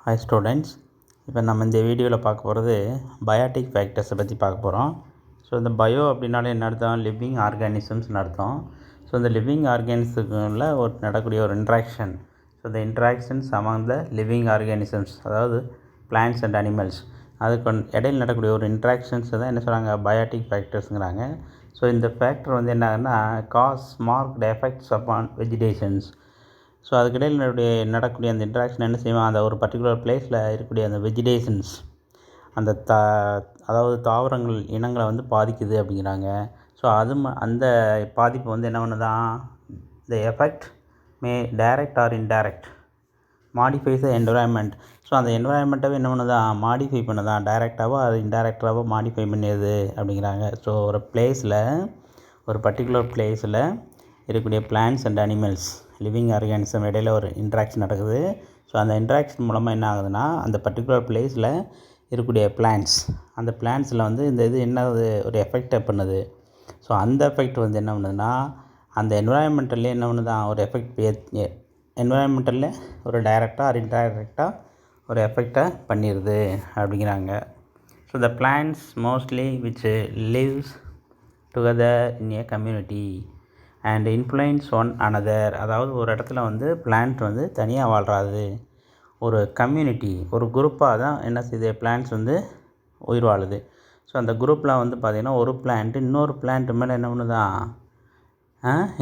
Hi students, இப்போ நம்ம இந்த வீடியோவில் பார்க்க போகிறது பயாட்டிக் ஃபேக்டர்ஸை பற்றி பார்க்க போகிறோம். ஸோ இந்த பயோ அப்படின்னாலே என்ன அர்த்தம்? லிவிங் ஆர்கானிசம்ஸ்னு அர்த்தம். ஸோ இந்த லிவிங் ஆர்கானிசம்ல நடக்கக்கூடிய ஒரு இன்ட்ராக்ஷன். ஸோ இந்த இன்ட்ராக்ஷன்ஸ் அமாங் த லிவிங் ஆர்கானிசம்ஸ், அதாவது பிளான்ட்ஸ் அண்ட் அனிமல்ஸ், அதுக்கு இடையில் நடக்கக்கூடிய ஒரு இன்ட்ராக்ஷன்ஸ் தான் என்ன சொல்கிறாங்க? பயாட்டிக் ஃபேக்டர்ஸுங்கிறாங்க. ஸோ இந்த ஃபேக்டர் வந்து என்ன ஆகுதுன்னா, cause marked effects upon vegetations. So அதுக்கிடையில் நடக்கக்கூடிய அந்த இன்ட்ராக்ஷன் என்ன செய்வோம்? அந்த ஒரு பர்டிகுலர் பிளேஸில் இருக்கக்கூடிய அந்த வெஜிடேஷன்ஸ், அந்த அதாவது தாவரங்கள் இனங்களை வந்து பாதிக்குது அப்படிங்கிறாங்க. ஸோ அந்த பாதிப்பு வந்து என்ன பண்ணுதான்? The effect may direct or indirect modifies the environment. So அந்த என்விரான்மெண்ட்டாகவே என்ன பண்ணுதான்? மாடிஃபை பண்ணுதான். டைரெக்டாகவோ அது இன்டைரக்டாகவோ மாடிஃபை பண்ணிடுது அப்படிங்கிறாங்க. ஸோ ஒரு பிளேஸில், ஒரு பர்டிகுலர் பிளேஸில் இருக்கக்கூடிய plants and animals, living organism இடையில் ஒரு இன்ட்ராக்ஷன் நடக்குது. ஸோ அந்த இன்ட்ராக்ஷன் மூலமாக என்ன ஆகுதுன்னா, அந்த பர்டிகுலர் பிளேஸில் இருக்கக்கூடிய பிளான்ட்ஸ், அந்த பிளான்ட்ஸில் வந்து இந்த இது என்ன ஒரு எஃபெக்டை பண்ணுது. ஸோ அந்த எஃபெக்ட் வந்து என்ன பண்ணுதுன்னா, அந்த என்விரான்மெண்டல்லே என்ன பண்ணுதான்? ஒரு எஃபெக்ட் என்விரான்மெண்டலில் ஒரு டைரெக்டாக ஆர் இன்டைரக்டாக ஒரு எஃபெக்டை பண்ணிடுது அப்படிங்கிறாங்க. So the plants mostly which lives together in A community and influence one another. அதாவது ஒரு இடத்துல வந்து பிளான்ட் வந்து தனியாக வாழ்கிறாது, ஒரு கம்யூனிட்டி, ஒரு குரூப்பாக தான் என்ன செய்யுது? பிளான்ட்ஸ் வந்து உயிர் வாழுது. ஸோ அந்த குரூப்பில் வந்து பார்த்திங்கன்னா, ஒரு பிளான்ட்டு இன்னொரு பிளான்ட் மேலே என்ன பண்ணுதான்?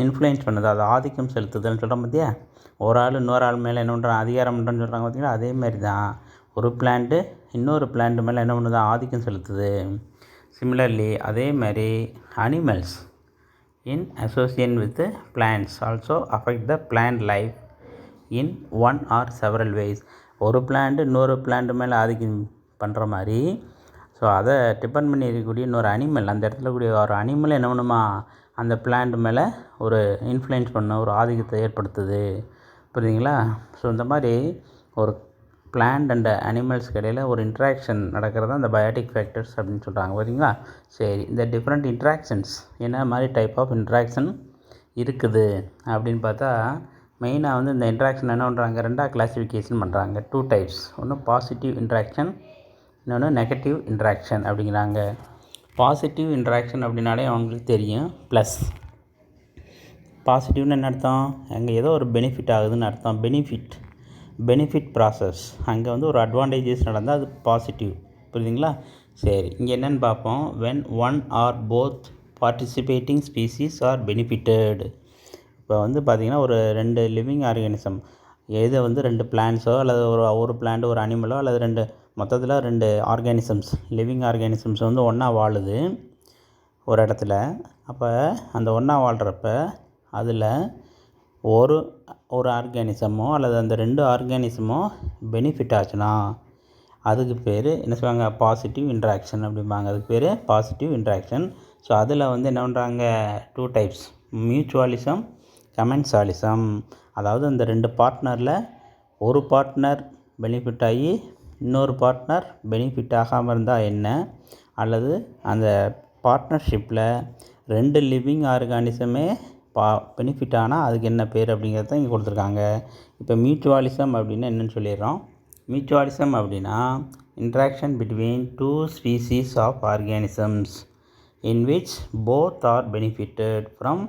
இன்ஃப்ளூயன்ஸ் பண்ணுது, அது ஆதிக்கம் செலுத்துதுன்னு சொல்கிறோம் பார்த்தியா? ஒரு ஆள் இன்னொரு ஆள் மேலே என்ன பண்ணுறான்? அதிகாரம் பண்ணுறேன்னு சொல்கிறாங்க பார்த்திங்களா? அதேமாரி தான் ஒரு பிளான்ட்டு இன்னொரு பிளான்ட் மேலே என்ன பண்ணுதான்? ஆதிக்கம் செலுத்துது. சிமிலர்லி அதே மாதிரி animals in association with the plants also affect the plant life in one or several ways. ஒரு பிளான்ட் இன்னொரு பிளான்ட் மேலே ஆதிக்கம் பண்ணுற மாதிரி, ஸோ அதை டிபெண்ட் பண்ணி இருக்கக்கூடிய இன்னொரு அனிமல், அந்த இடத்துல கூடிய ஒரு அனிமல் என்ன பண்ணுமா? அந்த பிளான்ட் மேலே ஒரு இன்ஃப்ளூயன்ஸ் பண்ண, ஒரு ஆதிக்கத்தை ஏற்படுத்துது. புரியுதுங்களா? ஸோ இந்த மாதிரி ஒரு பிளான்ட் அண்ட் அனிமல்ஸ்க்கு இடையில் ஒரு இன்ட்ராக்ஷன் நடக்கிறது தான் இந்த பயாட்டிக் ஃபேக்டர்ஸ் அப்படின்னு சொல்கிறாங்க. பார்த்தீங்களா? சரி, இந்த டிஃப்ரெண்ட் இன்ட்ராக்ஷன்ஸ் என்ன மாதிரி டைப் ஆஃப் இன்ட்ராக்ஷன் இருக்குது அப்படின்னு பார்த்தா, மெயினாக வந்து இந்த இன்ட்ராக்ஷன் என்ன பண்ணுறாங்க? ரெண்டாக கிளாஸிஃபிகேஷன் பண்ணுறாங்க. 2 டைப்ஸ். ஒன்று பாசிட்டிவ் இன்ட்ராக்ஷன், இன்னொன்று நெகட்டிவ் இன்ட்ராக்ஷன் அப்படிங்கிறாங்க. பாசிட்டிவ் இன்ட்ராக்ஷன் அப்படின்னாலே அவங்களுக்கு தெரியும். ப்ளஸ் பாசிட்டிவ்னு என்ன அர்த்தம்? அங்கே ஏதோ ஒரு பெனிஃபிட் ஆகுதுன்னு அர்த்தம். பெனிஃபிட் ப்ராசஸ், அங்கே வந்து ஒரு அட்வான்டேஜஸ் நடந்தால் அது பாசிட்டிவ். புரியுதுங்களா? சரி, இங்கே என்னென்னு பார்ப்போம். when one or both participating species are benefited. இப்போ வந்து பார்த்திங்கன்னா, ஒரு 2 லிவிங் ஆர்கானிசம், எது வந்து 2 பிளான்ட்ஸோ அல்லது ஒரு பிளான்ட் ஒரு அனிமலோ அல்லது மொத்தத்தில் 2 ஆர்கானிசம்ஸ், லிவிங் ஆர்கானிசம்ஸ் வந்து ஒன்றா வாழுது ஒரு இடத்துல. அப்போ அந்த ஒன்றா வாழ்கிறப்ப அதில் ஒரு ஆர்கானிசமோ அல்லது அந்த 2 ஆர்கானிசமோ பெனிஃபிட் ஆச்சுன்னா அதுக்கு பேர் என்ன சொல்லுவாங்க? பாசிட்டிவ் இன்ட்ராக்ஷன் அப்படிம்பாங்க. அதுக்கு பேர் பாசிட்டிவ் இன்ட்ராக்ஷன். ஸோ அதில் வந்து என்ன பண்ணுறாங்க? 2 டைப்ஸ், மியூச்சுவலிசம், கமென்சாலிசம். அதாவது அந்த 2 பார்ட்னரில் ஒரு பார்ட்னர் பெனிஃபிட் ஆகி இன்னொரு பார்ட்னர் பெனிஃபிட் ஆகாமல் இருந்தால் என்ன, அல்லது அந்த பார்ட்னர்ஷிப்பில் 2 லிவிங் ஆர்கானிசமே பெனிஃபிட் ஆனால் அதுக்கு என்ன பேர் அப்படிங்கிறது தான் இங்கே கொடுத்துருக்காங்க. இப்போ மியூச்சுவலிசம் அப்படின்னா என்னென்னு சொல்லிடுறோம். மியூச்சுவலிசம் அப்படின்னா interaction between 2 species of organisms in which both are benefited from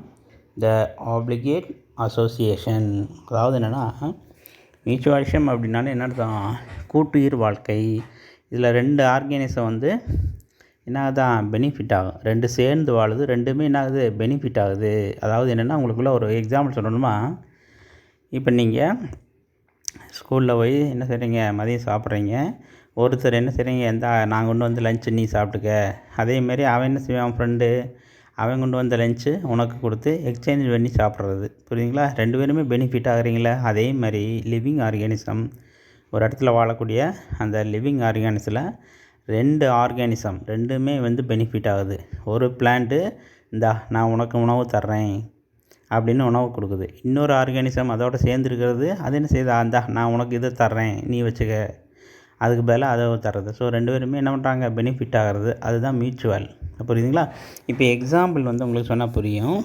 the obligate association. அதாவது என்னென்னா, மியூச்சுவலிசம் அப்படின்னாலே என்ன அர்த்தம்? கூட்டுயிர் வாழ்க்கை. இதில் 2 ஆர்கானிசம் வந்து என்ன ஆகுதான்? பெனிஃபிட் ஆகும். 2 சேர்ந்து வாழுது, 2மே என்ன ஆகுது? பெனிஃபிட் ஆகுது. அதாவது என்னென்னா, உங்களுக்குள்ள ஒரு எக்ஸாம்பிள் சொல்லணுமா? இப்போ நீங்கள் ஸ்கூலில் போய் என்ன செய்கிறீங்க? மதியம் சாப்பிட்றீங்க. ஒருத்தர் என்ன செய்கிறீங்க? நான் கொண்டு வந்து லஞ்சு நீ சாப்பிட்டுக்க. அதேமாரி அவன் என்ன செய்வான்? ஃப்ரெண்டு அவன் கொண்டு வந்த லஞ்சு உனக்கு கொடுத்து எக்ஸ்சேஞ்ச் பண்ணி சாப்பிட்றது. புரியுதுங்களா? 2 பேருமே பெனிஃபிட் ஆகுறீங்களா? அதே மாதிரி லிவிங் ஆர்கானிசம், ஒரு இடத்துல வாழக்கூடிய அந்த லிவிங் ஆர்கானிஸில் 2 ஆர்கானிசம் 2மே வந்து பெனிஃபிட் ஆகுது. ஒரு பிளான்ட்டு நான் உனக்கு உணவு தர்றேன் அப்படின்னு உணவு கொடுக்குது. இன்னொரு ஆர்கானிசம் அதோடு சேர்ந்துருக்கிறது, அது என்ன செய்யுது? நான் உனக்கு இதை தர்றேன், நீ வச்சுக்க, அதுக்கு பதிலாக அதை தர்றது. ஸோ 2 பேருமே என்ன பண்ணுறாங்க? பெனிஃபிட் ஆகிறது. அதுதான் மியூச்சுவல். புரியுதுங்களா? இப்போ எக்ஸாம்பிள் வந்து உங்களுக்கு சொன்னால் புரியும்.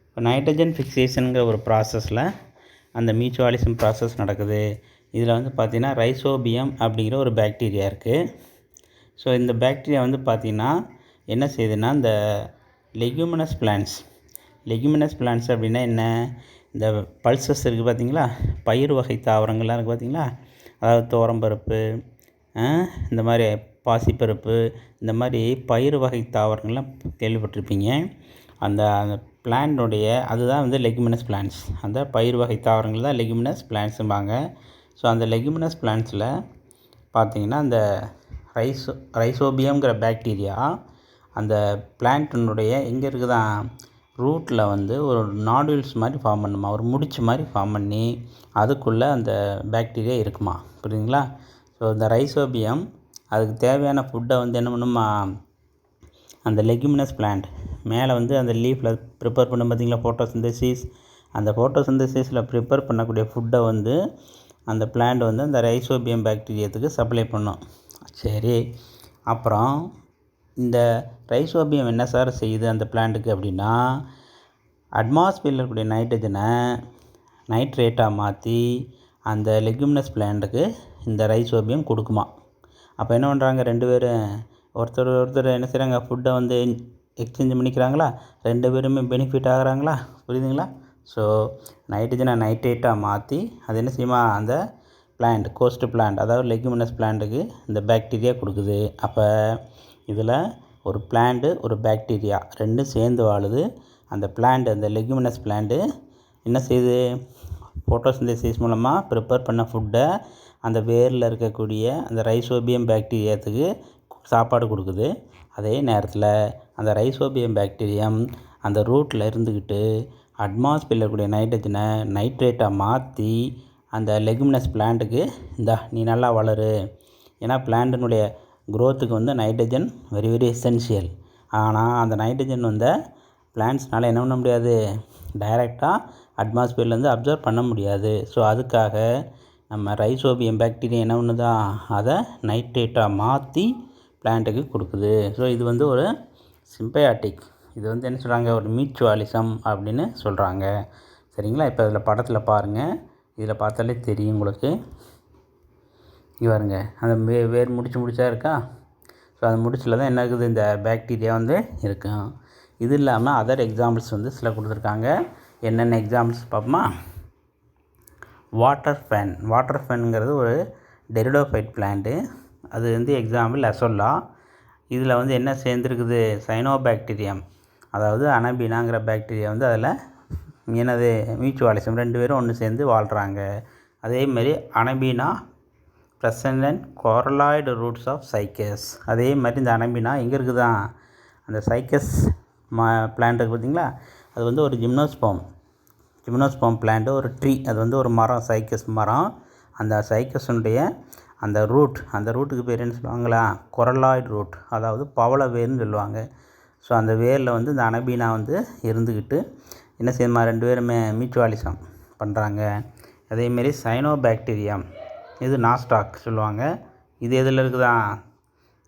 இப்போ நைட்ரஜன் ஃபிக்சேஷனுங்கிற ஒரு ப்ராசஸில் அந்த மியூச்சுவலிசம் ப்ராசஸ் நடக்குது. இதில் வந்து பார்த்திங்கன்னா ரைசோபியம் அப்படிங்கிற ஒரு பாக்டீரியா இருக்குது. ஸோ இந்த பாக்டீரியா வந்து பார்த்திங்கன்னா என்ன செய்யுதுன்னா, இந்த லெக்யூமினஸ் பிளான்ட்ஸ் அப்படின்னா என்ன, இந்த பல்சஸ் இருக்குது பார்த்திங்களா, பயிர் வகை தாவரங்கள்லாம் இருக்குது பார்த்திங்களா, அதாவது துவரம்பருப்பு, இந்த மாதிரி பாசிப்பருப்பு, இந்த மாதிரி பயிர் வகை தாவரங்கள்லாம் கேள்விப்பட்டிருப்பீங்க. அந்த அந்த பிளான்ட்டுடைய அதுதான் வந்து லெக்யூமினஸ் பிளான்ட்ஸ். அந்த பயிர் வகை தாவரங்கள் தான் லெக்யூமினஸ் பிளான்ட்ஸும்பாங்க. ஸோ அந்த லெக்யூமினஸ் பிளான்ட்ஸில் பார்த்திங்கன்னா அந்த ரைசோபியம்ங்கிற பாக்டீரியா அந்த பிளான்ட்டினுடைய எங்கே இருக்குதான் ரூட்டில் வந்து ஒரு நாடுல்ஸ் மாதிரி ஃபார்ம் பண்ணுமா, ஒரு முடிச்சு மாதிரி ஃபார்ம் பண்ணி அதுக்குள்ளே அந்த பாக்டீரியா இருக்குமா, புரியுதுங்களா? ஸோ இந்த ரைசோபியம் அதுக்கு தேவையான ஃபுட்டை வந்து என்ன பண்ணுமா, அந்த லெக்யூமினஸ் பிளான்ட் மேலே வந்து அந்த லீஃபில் ப்ரிப்பேர் பண்ண பார்த்திங்களா ஃபோட்டோசிந்தசிஸ், அந்த ஃபோட்டோசிந்தசிஸில் ப்ரிப்பேர் பண்ணக்கூடிய ஃபுட்டை வந்து அந்த பிளான்ட் வந்து அந்த ரைசோபியம் பாக்டீரியாத்துக்கு சப்ளை பண்ணும். சரி, அப்புறம் இந்த ரைசோபியம் என்ன சார் செய்யுது அந்த பிளான்ட்டுக்கு அப்படின்னா, அட்மாஸ்பியரில் இருக்கக்கூடிய நைட்ரஜனை நைட்ரேட்டாக மாற்றி அந்த லெக்யூமினஸ் பிளான்ட்டுக்கு இந்த ரைசோபியம் கொடுக்குமா. அப்போ என்ன பண்ணுறாங்க, ரெண்டு பேரும் ஒருத்தர் என்ன செய்கிறாங்க, ஃபுட்டை வந்து எக்ஸ்சேஞ்ச் பண்ணிக்கிறாங்களா, ரெண்டு பேருமே பெனிஃபிட் ஆகிறாங்களா, புரியுதுங்களா? ஸோ நைட்ரஜனை நைட்ரேட்டாக மாற்றி அது என்ன செய்யுமா, அந்த பிளான்ட் கோஸ்ட் பிளான்ட் அதாவது லெக்யூமினஸ் பிளான்ட்டுக்கு இந்த பாக்டீரியா கொடுக்குது. அப்போ இதில் ஒரு பிளான்ட்டு ஒரு பாக்டீரியா ரெண்டும் சேர்ந்து வாழுது. அந்த பிளான்ட் அந்த லெக்யூமினஸ் பிளான்ட்டு என்ன செய்யுது, ஃபோட்டோசிந்தசிஸ் மூலமாக ப்ரிப்பேர் பண்ண ஃபுட்டை அந்த வேரில் இருக்கக்கூடிய அந்த ரைசோபியம் பாக்டீரியாத்துக்கு சாப்பாடு கொடுக்குது. அதே நேரத்தில் அந்த ரைசோபியம் பாக்டீரியம் அந்த ரூட்டில் இருந்துக்கிட்டு அட்மாஸ்பியரில் இருக்கக்கூடிய நைட்ரஜனை நைட்ரேட்டாக மாற்றி அந்த லெக்யூமினஸ் பிளான்ட்டுக்கு இந்தா நீ நல்லா வளரு, ஏன்னா பிளான்ட்டினுடைய க்ரோத்துக்கு வந்து நைட்ரஜன் வெரி வெரி எசென்ஷியல். ஆனால் அந்த நைட்ரஜன் வந்து பிளான்ட்ஸ்னால் என்ன பண்ண முடியாது, டைரெக்டாக அட்மாஸ்பியர்லேருந்து அப்சர்வ் பண்ண முடியாது. ஸோ அதுக்காக நம்ம ரைசோபியம் பாக்டீரியா என்ன பண்ணுதான், அதை நைட்ரேட்டாக மாற்றி பிளான்ட்டுக்கு கொடுக்குது. ஸோ இது வந்து ஒரு சிம்பயாட்டிக், இது வந்து என்ன சொல்கிறாங்க, ஒரு மியூச்சுவாலிசம் அப்படின்னு சொல்கிறாங்க. சரிங்களா? இப்போ இதில் படத்தில் பாருங்கள், இதில் பார்த்தாலே தெரியும் உங்களுக்கு. இங்கே பாருங்க, அந்த வேர் முடிச்சா இருக்கா. ஸோ அந்த முடிச்சில் தான் என்ன இருக்குது, இந்த பாக்டீரியா வந்து இருக்கும். இது இல்லாமல் அதர் எக்ஸாம்பிள்ஸ் வந்து சில கொடுத்துருக்காங்க. என்னென்ன எக்ஸாம்பிள்ஸ் பார்ப்போமா. வாட்டர் ஃபேனுங்கிறது ஒரு டெரிடோஃபைட் பிளான்ட்டு. அது வந்து எக்ஸாம்பிள் அசோல்லா. இதில் வந்து என்ன சேர்ந்துருக்குது, சைனோபாக்டீரியம் அதாவது அனபீனாங்கிற பாக்டீரியா வந்து அதில் என்னது மியூச்சுவாலிசம், ரெண்டு பேரும் ஒன்று சேர்ந்து வாழ்கிறாங்க. அதேமாரி Anabaena present coralloid roots of Cycas. அதே மாதிரி இந்த அனபீனா எங்கே இருக்குதான், அந்த சைக்கஸ் பிளான்ட் இருக்குது பார்த்திங்களா, அது வந்து ஒரு ஜிம்னோஸ்போம் பிளான்ட்டு, ஒரு ட்ரீ, அது வந்து ஒரு மரம், சைக்கஸ் மரம். அந்த சைக்கஸுடைய அந்த ரூட்டுக்கு பேர் என்ன சொல்லுவாங்களா, கொரலாய்டு ரூட், அதாவது பவள வேர்னு சொல்லுவாங்க. ஸோ அந்த வேரில் வந்து இந்த அனபீனா வந்து இருந்துக்கிட்டு என்ன செய்யுமா, ரெண்டு பேருமே மியூச்சுவாலிசம் பண்ணுறாங்க. அதேமாரி சைனோபாக்டீரியம் இது நாஸ்டாக் சொல்லுவாங்க. இது எதில் இருக்குதா,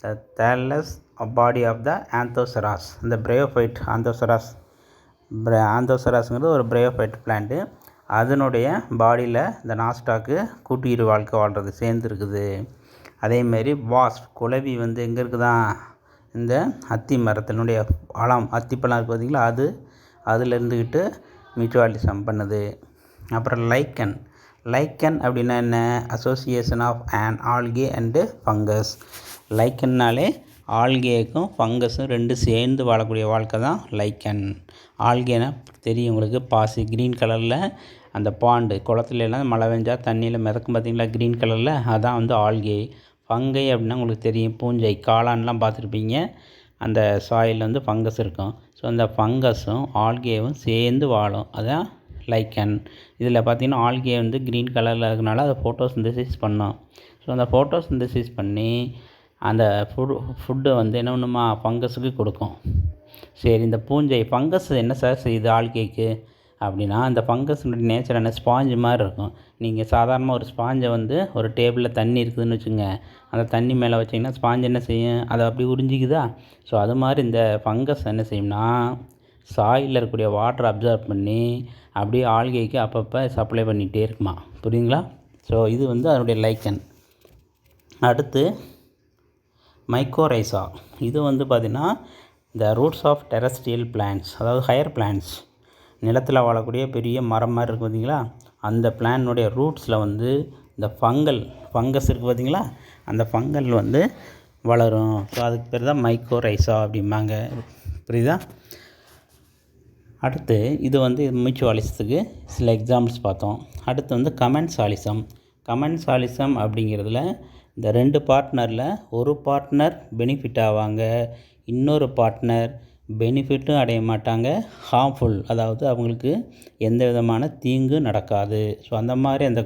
த தேலஸ் பாடி ஆஃப் த ஆந்தோசராஸ், இந்த பிரயோஃபைட் ஆந்தோசராஸ்ங்கிறது ஒரு பிரயோஃபைட் பிளான்ட்டு. அதனுடைய பாடியில் இந்த நாஸ்டாக்கு கூட்டுயிர் வாழ்க்கை வாழ்கிறது சேர்ந்துருக்குது. அதேமாரி குளவி வந்து எங்கே இருக்குதான், இந்த அத்தி மரத்தினுடைய அத்திப்பழம் இருக்குது பார்த்திங்களா, அதில் இருந்துக்கிட்டு மியூச்சுவாலிசம் பண்ணுது. அப்புறம் லைக்கன் அப்படின்னா என்ன, association of an algae and fungus. லைக்கன்னாலே ஆல்கேக்கும் ஃபங்கஸும் ரெண்டு சேர்ந்து வாழக்கூடிய வாழ்க்கை தான் லைக்கன். ஆல்கேனா தெரியும் உங்களுக்கு, பாசி க்ரீன் கலரில் அந்த குளத்துலலாம் மழை பெஞ்சால் தண்ணியில் மிதக்கும் பார்த்திங்களா க்ரீன் கலரில், அதான் வந்து ஆல்கே. ஃபங்கை அப்படின்னா உங்களுக்கு தெரியும், பூஞ்சை காளான்லாம் பார்த்துருப்பீங்க, அந்த சாயில் வந்து ஃபங்கஸ் இருக்கும். ஸோ அந்த ஃபங்கஸும் ஆல்கேவும் சேர்ந்து வாழும், அதான் லைக்கன். இதில் பார்த்திங்கன்னா ஆல்கே வந்து க்ரீன் கலரில் இருக்கனால அதை ஃபோட்டோசிந்தசிஸ் பண்ணோம். ஸோ அந்த ஃபோட்டோசிந்தசிஸ் பண்ணி அந்த ஃபுட்டை வந்து என்ன பண்ணுமா, ஃபங்கஸுக்கு கொடுக்கும். சரி, இந்த ஃபங்கஸ் என்ன சார் செய்யுது ஆல்கேக்கு அப்படின்னா, அந்த ஃபங்கஸுடைய நேச்சர் என்ன, ஸ்பாஞ்சு மாதிரி இருக்கும். நீங்கள் சாதாரணமாக ஒரு ஸ்பாஞ்சை வந்து ஒரு டேபிளில் தண்ணி இருக்குதுன்னு வச்சுங்க, அந்த தண்ணி மேலே வச்சிங்கன்னா ஸ்பாஞ்ச் என்ன செய்யும், அதை அப்படி உறிஞ்சிக்குதா. ஸோ அது மாதிரி இந்த ஃபங்கஸ் என்ன செய்யும்னா, சாயிலில் இருக்கக்கூடிய வாட்டரை அப்சர்வ் பண்ணி அப்படியே ஆல்கேக்கு அப்பப்போ சப்ளை பண்ணிகிட்டே இருக்குமா, புரியுங்களா? ஸோ இது வந்து அதனுடைய லைக்கன். அடுத்து மைக்கோரைசா. இது வந்து பார்த்திங்கன்னா இந்த ரூட்ஸ் ஆஃப் டெரஸ்ட்ரியல் பிளான்ட்ஸ், அதாவது ஹையர் பிளான்ட்ஸ், நிலத்தில் வாழக்கூடிய பெரிய மரம் மாதிரி இருக்குது பார்த்திங்களா, அந்த பிளானுடைய ரூட்ஸில் வந்து இந்த ஃபங்கஸ் இருக்குது பார்த்திங்களா, அந்த ஃபங்கல் வந்து வளரும். ஸோ அதுக்கு பேர் தான் மைக்கோரைசா அப்படிம்பாங்க. புரியுதா? அடுத்து இது வந்து மியூச்சுவாலிசத்துக்கு சில எக்ஸாம்பிள்ஸ் பார்த்தோம். அடுத்து வந்து கமென்சாலிசம் அப்படிங்கிறதுல இந்த 2 பார்ட்னரில் ஒரு பார்ட்னர் பெனிஃபிட் ஆவாங்க, இன்னொரு பார்ட்னர் பெனிஃபிட்டும் அடைய மாட்டாங்க, ஹார்ம்ஃபுல், அதாவது அவங்களுக்கு எந்த விதமான தீங்கு நடக்காது. ஸோ அந்த மாதிரி அந்த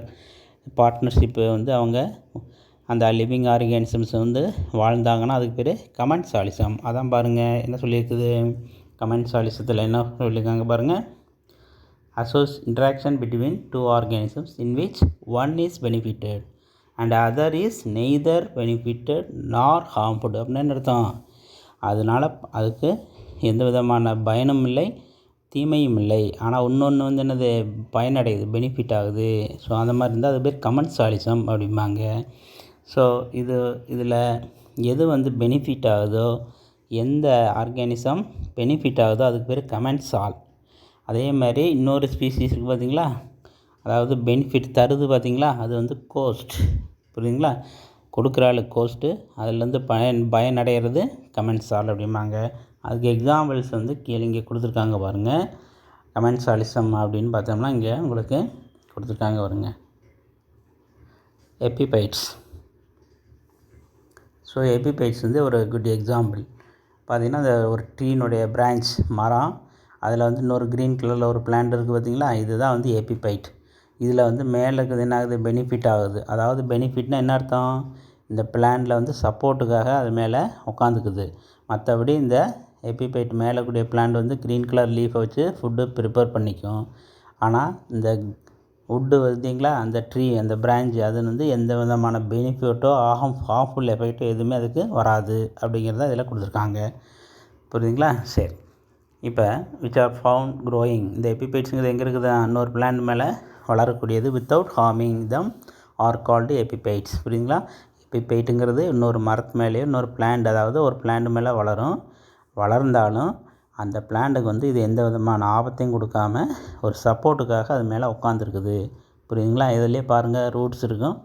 பார்ட்னர்ஷிப்பு வந்து அவங்க அந்த லிவிங் ஆர்கானிசம்ஸ் வந்து வாழ்ந்தாங்கன்னா அதுக்கு பேர் கமென்சாலிசம். அதான் பாருங்கள் என்ன சொல்லியிருக்குது கமென்சாலிசத்தில், என்ன சொல்லியிருக்காங்க பாருங்கள். interaction between two organisms in which one is benefited and other is neither benefited nor harmed. அப்படின்னு என்ன அர்த்தம்? அதனால் அதுக்கு எந்த விதமான பயனும் இல்லை, தீமையும் இல்லை, ஆனால் இன்னொன்று வந்து என்னது பயனடையுது, பெனிஃபிட் ஆகுது. ஸோ அந்த மாதிரி இருந்தால் அது பேர் கமென்சாலிசம் அப்படிம்பாங்க. ஸோ இதில் எது வந்து பெனிஃபிட் ஆகுதோ, எந்த ஆர்கானிசம் பெனிஃபிட் ஆகுதோ அதுக்கு பேர் கமென்சால். அதே மாதிரி இன்னொரு ஸ்பீசிஸ் இருக்குது பார்த்திங்களா, அதாவது பெனிஃபிட் தருது பார்த்திங்களா, அது வந்து கோஸ்ட். புரியுதுங்களா? கொடுக்குற ஆளு கோஸ்ட்டு, அதுலேருந்து பயனடைகிறது கமென்சால் அப்படிம்பாங்க. அதுக்கு எக்ஸாம்பிள்ஸ் வந்து கீழே இங்கே கொடுத்துருக்காங்க பாருங்கள். கமென்சாலிசம் அப்படின்னு பார்த்தோம்னா இங்கே உங்களுக்கு கொடுத்துருக்காங்க பாருங்கள். எபிபைட்ஸ். ஸோ எபிபைட்ஸ் வந்து ஒரு குட் எக்ஸாம்பிள். பார்த்திங்கன்னா அந்த ஒரு ட்ரீனுடைய பிரான்ச் மரம், அதில் வந்து இன்னொரு க்ரீன் கலரில் ஒரு பிளான்ட் இருக்குது பார்த்திங்களா, இதுதான் வந்து எபிபைட். இதில் வந்து மேலே இருக்கிறது என்ன ஆகுது, பெனிஃபிட் ஆகுது. அதாவது பெனிஃபிட்னால் என்ன அர்த்தம், இந்த பிளான்ட்டில் வந்து சப்போர்ட்டுக்காக அது மேலே உட்காந்துக்குது. மற்றபடி இந்த எபிபைட் மேலே கூடிய பிளான்ட் வந்து க்ரீன் கலர் லீஃபை வச்சு ஃபுட்டு ப்ரிப்பேர் பண்ணிக்கும். ஆனால் இந்த வுட்டு பார்த்தீங்களா, அந்த ட்ரீ, அந்த பிரான்ச், அது வந்து எந்த விதமான பெனிஃபிட்டோ ஹார்ம்ஃபுல் எஃபெக்டோ எதுவுமே அதுக்கு வராது அப்படிங்கிறத இதில் கொடுத்துருக்காங்க. புரியுதுங்களா? சரி, இப்போ விச் ஆர் ஃபவுண்ட் க்ரோயிங். இந்த எபிபைட்ஸுங்கிறது எங்கே இருக்குது, இன்னொரு பிளான்ட் மேலே வளரக்கூடியது. Without harming them are called epiphytes. புரியுதுங்களா? எபிபைட்டுங்கிறது இன்னொரு மரத்து மேலேயோ இன்னொரு பிளான்ட், அதாவது ஒரு பிளான்ட் மேலே வளர்ந்தாலும் அந்த பிளான்ட்டுக்கு வந்து இது எந்த விதமான ஆபத்தையும் கொடுக்காம ஒரு சப்போர்ட்டுக்காக அது மேலே உட்காந்துருக்குது. புரியுதுங்களா? இதிலே பாருங்கள், ரூட்ஸ் இருக்கும்,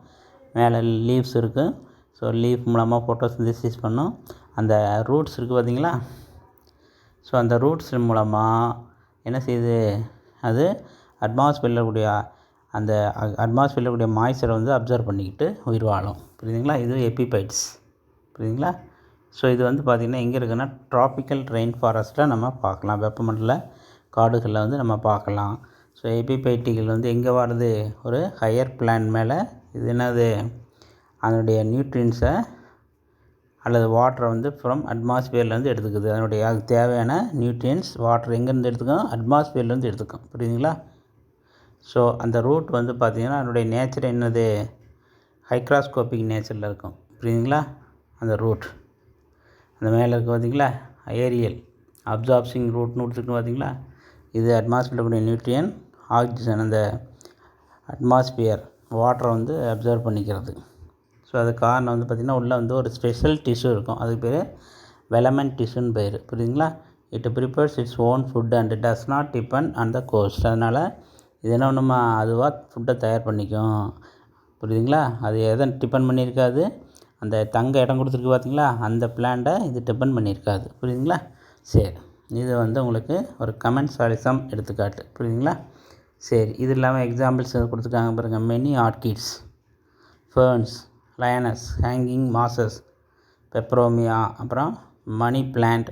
மேலே லீவ்ஸ் இருக்குது. ஸோ லீஃப் மூலமாக ஃபோட்டோசிந்தசிஸ் பண்ணும். அந்த ரூட்ஸ் இருக்குது பார்த்திங்களா, ஸோ அந்த ரூட்ஸ் மூலமாக என்ன செய்யுது, அது அட்மாஸ்பியரில் கூடிய மாய்ச்சரை வந்து அப்சர்வ் பண்ணிக்கிட்டு உயிர் வாழும். புரியுதுங்களா? இது எபிபைட்ஸ். புரியுதுங்களா? ஸோ இது வந்து பார்த்திங்கன்னா எங்கே இருக்குதுன்னா ட்ராபிக்கல் ரெயின் ஃபாரஸ்ட்டில் நம்ம பார்க்கலாம், வெப்பமண்டல காடுகளில் வந்து நம்ம பார்க்கலாம். ஸோ எபிபைட்டிகள் வந்து எங்கே வருது, ஒரு ஹையர் பிளான் மேலே. இது என்னது, அதனுடைய நியூட்ரியன்ஸை அல்லது வாட்டரை வந்து ஃப்ரம் அட்மாஸ்பியர்லேருந்து எடுத்துக்குது. அதனுடைய அதுக்கு தேவையான நியூட்ரியன்ஸ் வாட்டர் எங்கேருந்து எடுத்துக்கும், அட்மாஸ்பியர்லேருந்து எடுத்துக்கும். புரியுதுங்களா? ஸோ அந்த ரூட் வந்து பார்த்திங்கன்னா அதனுடைய நேச்சர் என்னது, ஹைக்ராஸ்கோபிக் நேச்சரில் இருக்கும். புரியுதுங்களா? அந்த ரூட் அந்த மேலே இருக்குது பார்த்திங்களா, ஏரியல் அப்சார்ப்சிங் ரூட்னு கொடுத்துருக்கு பார்த்திங்களா, இது அட்மாஸ்பியரில் கூடிய நியூட்ரியன், ஆக்சிஜன், அந்த அட்மாஸ்பியர் வாட்டரை வந்து அப்சர்வ் பண்ணிக்கிறது. ஸோ அது காரணம் வந்து பார்த்திங்கன்னா உள்ளே வந்து ஒரு ஸ்பெஷல் டிஷ்யூ இருக்கும், அதுக்கு பேர் வெலமெண்ட் டிஷ்யூன்னு பேர். புரியுதுங்களா? It prepares its own food and does not depend on the host. அதனால் இது என்ன ஒன்றுமா அதுவாக ஃபுட்டை தயார் பண்ணிக்கும். புரியுதுங்களா? அது எதை டிபெண்ட் பண்ணியிருக்காது, அந்த தங்க இடம் கொடுத்துருக்கு பார்த்திங்களா, அந்த பிளான்ட்டை இது டிபெண்ட் பண்ணியிருக்காது. புரியுதுங்களா? சரி, இது வந்து உங்களுக்கு ஒரு கமென்சாலிசம் எடுத்துக்காட்டு. புரியுதுங்களா? சரி, இது இல்லாமல் எக்ஸாம்பிள்ஸ் கொடுத்துருக்காங்க பாருங்கள். Many orchids, ferns, lianas, hanging mosses, peperomia, அப்புறம் மணி பிளான்ட்,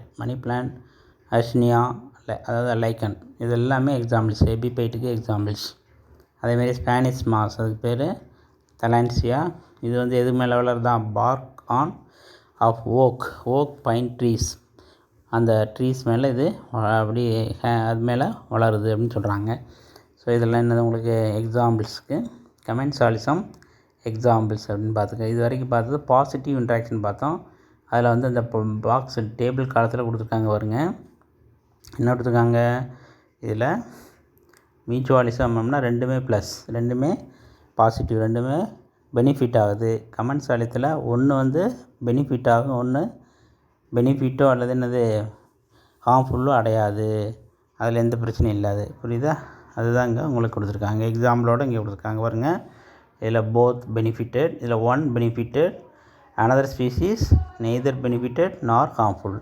அஷ்னியா, அதாவது லைக்கன், இது எல்லாமே எக்ஸாம்பிள்ஸ், எபிபைட்டுக்கு எக்ஸாம்பிள்ஸ். அதேமாரி ஸ்பானிஷ் மாஸ், அதுக்கு பேர் தலான்சியா. இது வந்து எது மேலே வளருதான், bark on of oak pine trees, அந்த ட்ரீஸ் மேலே இது அப்படி அது மேலே வளருது அப்படின்னு சொல்கிறாங்க. ஸோ இதெல்லாம் என்னது உங்களுக்கு எக்ஸாம்பிள்ஸுக்கு கமென்சாலிசம் எக்ஸாம்பிள்ஸ் அப்படின்னு பார்த்துக்க. இது வரைக்கும் பார்த்தது பாசிட்டிவ் இன்ட்ராக்ஷன் பார்த்தோம். அதில் வந்து அந்த பாக்ஸ் டேபிள் காலத்தில் கொடுத்துருக்காங்க பாருங்க, என்ன கொடுத்துருக்காங்க இதில் மியூச்சுவாலிசம் அப்படின்னா ரெண்டுமே ப்ளஸ், ரெண்டுமே பாசிட்டிவ் ரெண்டுமே பெனிஃபிட் ஆகுது. கமெண்ட்ஸ் அளித்தில் ஒன்று வந்து பெனிஃபிட் ஆகும், ஒன்று பெனிஃபிட்டோ அல்லது என்னது ஹார்ம்ஃபுல்லோ அடையாது. அதில் எந்த பிரச்சனையும் இல்லாது. புரியுதா? அதுதான் இங்கே உங்களுக்கு கொடுத்துருக்காங்க. எக்ஸாம்பிளோடு இங்கே கொடுத்துருக்காங்க பாருங்கள். இதில் போத் பெனிஃபிட்டட், இதில் one benefited, another species neither benefited நார் ஹார்ம்ஃபுல்.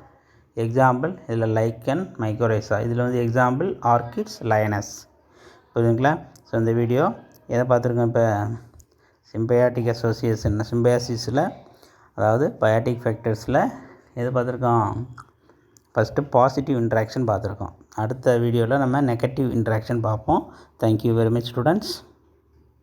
எக்ஸாம்பிள் இதில் லைக்கன் மைக்ரோரைசா, இதில் வந்து எக்ஸாம்பிள் ஆர்கிட்ஸ் லயனஸ். புரியுதுங்களா? ஸோ இந்த வீடியோ எதை பார்த்துருக்கோம்? இப்போ சிம்பயாட்டிக் அசோசியேஷன் சிம்பயாசிஸில், அதாவது பயாட்டிக் ஃபேக்டர்ஸில் எது பார்த்துருக்கோம்? ஃபஸ்ட்டு பாசிட்டிவ் இன்ட்ராக்ஷன் பார்த்துருக்கோம். அடுத்த வீடியோவில் நம்ம நெகட்டிவ் இன்ட்ராக்ஷன் பார்ப்போம். Thank you very much students.